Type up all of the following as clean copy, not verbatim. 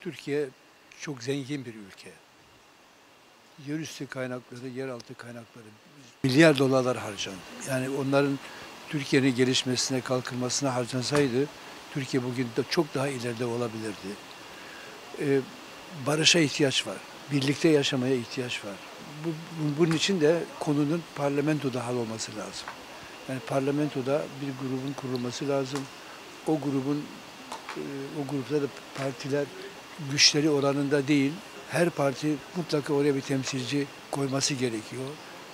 Türkiye çok zengin bir ülke. Yerüstü kaynakları, yeraltı kaynakları milyar dolarlar harcandı. Yani onların Türkiye'nin gelişmesine, kalkınmasına harcansaydı Türkiye bugün de çok daha ileride olabilirdi. Ee, Barışa ihtiyaç var. Birlikte yaşamaya ihtiyaç var. Bunun için de konunun parlamentoda hal olması lazım. Yani parlamentoda bir grubun kurulması lazım. O grubun o grupta da partiler güçleri oranında değil, her parti mutlaka oraya bir temsilci koyması gerekiyor.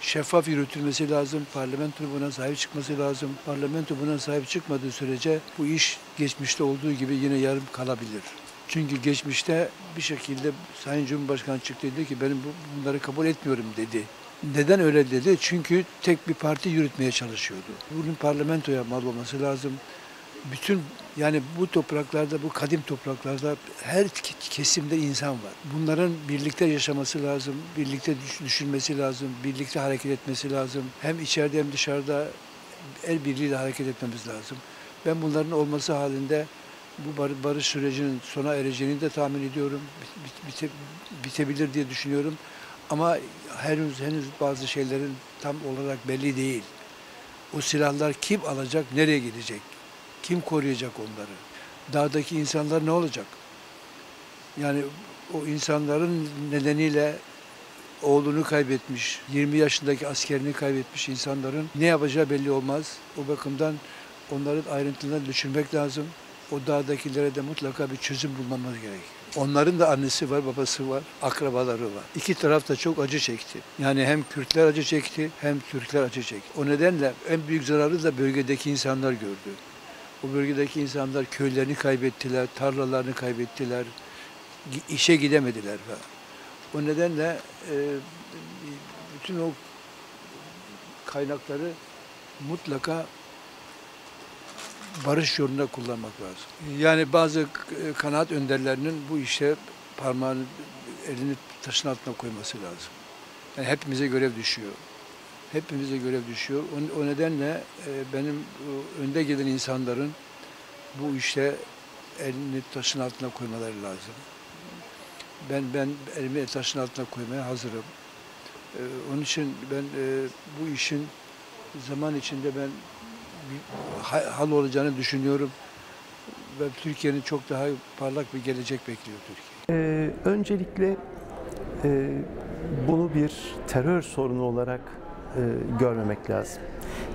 Şeffaf yürütülmesi lazım, parlamento buna sahip çıkması lazım. Parlamento buna sahip çıkmadığı sürece bu iş geçmişte olduğu gibi yine yarım kalabilir. Çünkü geçmişte bir şekilde Sayın Cumhurbaşkanı çıktı dedi ki ben bunları kabul etmiyorum dedi. Neden öyle dedi? Çünkü tek bir parti yürütmeye çalışıyordu. Bunun parlamentoya mal olması lazım. Bütün yani bu topraklarda, bu kadim topraklarda her kesimde insan var. Bunların birlikte yaşaması lazım, birlikte düşünmesi lazım, birlikte hareket etmesi lazım. Hem içeride hem dışarıda el birliğiyle hareket etmemiz lazım. Ben bunların olması halinde bu barış sürecinin sona ereceğini de tahmin ediyorum. Bitebilir diye düşünüyorum. Ama henüz bazı şeylerin tam olarak belli değil. O silahlar kim alacak, nereye gidecek? Kim koruyacak onları? Dağdaki insanlar ne olacak? Yani o insanların nedeniyle oğlunu kaybetmiş, 20 yaşındaki askerini kaybetmiş insanların ne yapacağı belli olmaz. O bakımdan onların ayrıntılarını düşünmek lazım. O dağdakilere de mutlaka bir çözüm bulmamız gerekiyor. Onların da annesi var, babası var, akrabaları var. İki taraf da çok acı çekti. Yani hem Kürtler acı çekti, hem Türkler acı çekti. O nedenle en büyük zararı da bölgedeki insanlar gördü. O bölgedeki insanlar köylerini kaybettiler, tarlalarını kaybettiler, işe gidemediler falan. O nedenle bütün o kaynakları mutlaka barış yolunda kullanmak lazım. Yani bazı kanaat önderlerinin bu işe parmağını, elini taşın altına koyması lazım. Yani hepimize görev düşüyor. Hepimize görev düşüyor. O nedenle benim önde gelen insanların bu işte elini taşın altına koymaları lazım. Ben elimi taşın altına koymaya hazırım. Onun için ben bu işin zaman içinde ben bir hal olacağını düşünüyorum ve Türkiye'nin çok daha parlak bir gelecek bekliyor Türkiye. Öncelikle bunu bir terör sorunu olarak görmemek lazım.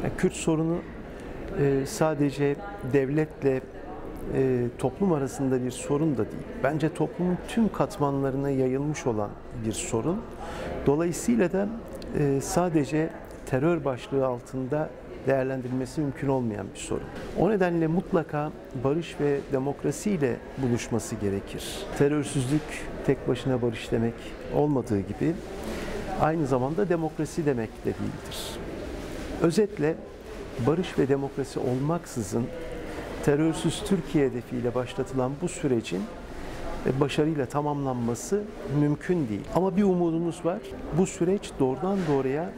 Yani Kürt sorunu sadece devletle toplum arasında bir sorun da değil. Bence toplumun tüm katmanlarına yayılmış olan bir sorun. Dolayısıyla da sadece terör başlığı altında değerlendirilmesi mümkün olmayan bir sorun. O nedenle mutlaka barış ve demokrasiyle buluşması gerekir. Terörsüzlük tek başına barış demek olmadığı gibi aynı zamanda demokrasi demek de değildir. Özetle barış ve demokrasi olmaksızın terörsüz Türkiye hedefiyle başlatılan bu sürecin başarıyla tamamlanması mümkün değil. Ama bir umudumuz var. Bu süreç doğrudan doğruya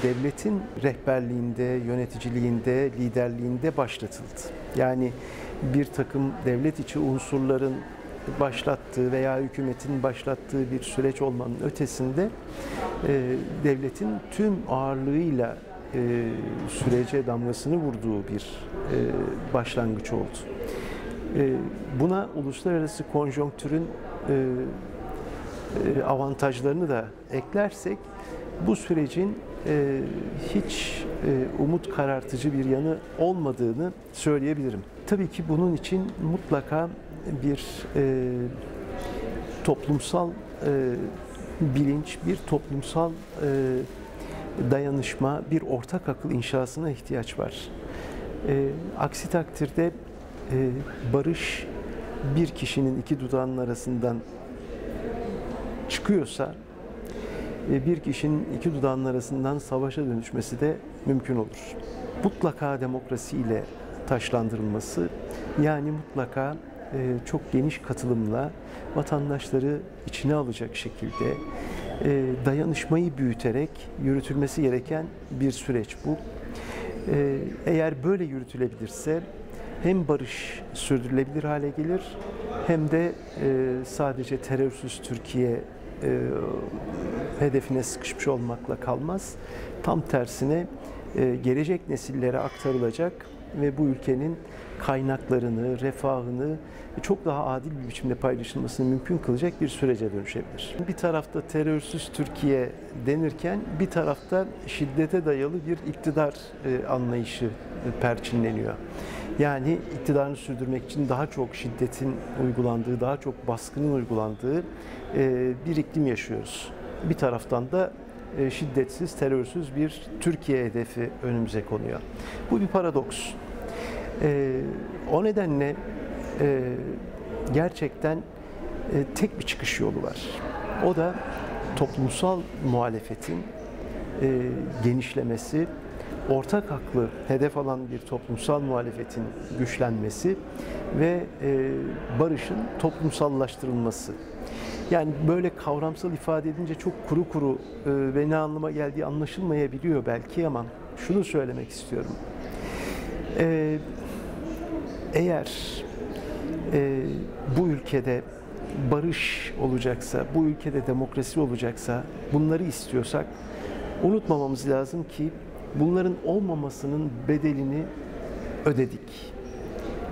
devletin rehberliğinde, yöneticiliğinde, liderliğinde başlatıldı. Yani bir takım devlet içi unsurların başlattığı veya hükümetin başlattığı bir süreç olmanın ötesinde devletin tüm ağırlığıyla sürece damgasını vurduğu bir başlangıç oldu. Buna uluslararası konjonktürün avantajlarını da eklersek bu sürecin hiç umut karartıcı bir yanı olmadığını söyleyebilirim. Tabii ki bunun için mutlaka bir toplumsal bilinç, bir toplumsal dayanışma, bir ortak akıl inşasına ihtiyaç var. Aksi takdirde barış bir kişinin iki dudağının arasından çıkıyorsa bir kişinin iki dudağının arasından savaşa dönüşmesi de mümkün olur. Mutlaka demokrasiyle taşlandırılması, yani mutlaka çok geniş katılımla vatandaşları içine alacak şekilde dayanışmayı büyüterek yürütülmesi gereken bir süreç bu. Eğer böyle yürütülebilirse hem barış sürdürülebilir hale gelir hem de sadece terörsüz Türkiye hedefine sıkışmış olmakla kalmaz. Tam tersine gelecek nesillere aktarılacak ve bu ülkenin kaynaklarını, refahını çok daha adil bir biçimde paylaşılmasını mümkün kılacak bir sürece dönüşebilir. Bir tarafta terörsüz Türkiye denirken bir tarafta şiddete dayalı bir iktidar anlayışı perçinleniyor. Yani iktidarını sürdürmek için daha çok şiddetin uygulandığı, daha çok baskının uygulandığı bir iklim yaşıyoruz. Bir taraftan da şiddetsiz, terörsüz bir Türkiye hedefi önümüze konuyor. Bu bir paradoks. O nedenle gerçekten tek bir çıkış yolu var. O da toplumsal muhalefetin genişlemesi, ortak haklı hedef alan bir toplumsal muhalefetin güçlenmesi ve barışın toplumsallaştırılması. Yani böyle kavramsal ifade edince çok kuru kuru ve ne anlama geldiği anlaşılmayabiliyor belki ama şunu söylemek istiyorum. Eğer bu ülkede barış olacaksa, bu ülkede demokrasi olacaksa, bunları istiyorsak unutmamamız lazım ki bunların olmamasının bedelini ödedik.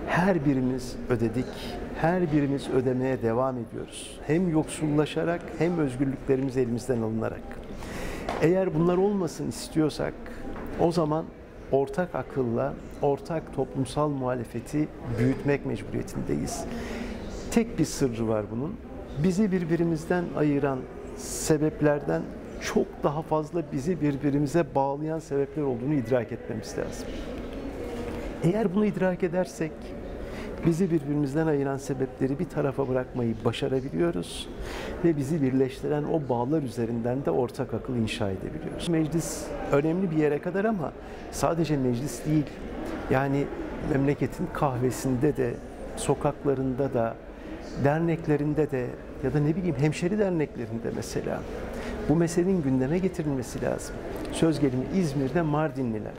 Her birimiz ödedik. Her birimiz ödemeye devam ediyoruz. Hem yoksullaşarak hem özgürlüklerimiz elimizden alınarak. Eğer bunlar olmasın istiyorsak o zaman ortak akılla, ortak toplumsal muhalefeti büyütmek mecburiyetindeyiz. Tek bir sırrı var bunun. Bizi birbirimizden ayıran sebeplerden çok daha fazla bizi birbirimize bağlayan sebepler olduğunu idrak etmemiz lazım. Eğer bunu idrak edersek, bizi birbirimizden ayıran sebepleri bir tarafa bırakmayı başarabiliyoruz ve bizi birleştiren o bağlar üzerinden de ortak akıl inşa edebiliyoruz. Meclis önemli bir yere kadar ama sadece meclis değil. Yani memleketin kahvesinde de, sokaklarında da, derneklerinde de ya da ne bileyim hemşeri derneklerinde mesela bu meselenin gündeme getirilmesi lazım. Söz gelimi İzmir'de Mardinliler.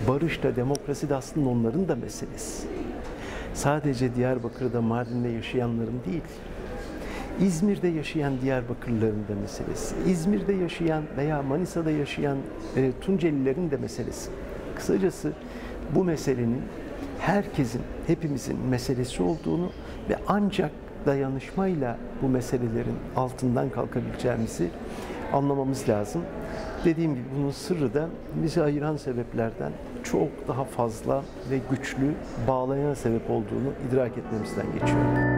Barış da demokrasi de aslında onların da meselesi. Sadece Diyarbakır'da, Mardin'de yaşayanların değil, İzmir'de yaşayan Diyarbakırlıların da meselesi, İzmir'de yaşayan veya Manisa'da yaşayan Tuncelilerin de meselesi. Kısacası bu meselenin herkesin, hepimizin meselesi olduğunu ve ancak dayanışmayla bu meselelerin altından kalkabileceğimizi anlamamız lazım. Dediğim gibi bunun sırrı da bizi ayıran sebeplerden çok daha fazla ve güçlü bağlayan sebep olduğunu idrak etmemizden geçiyor.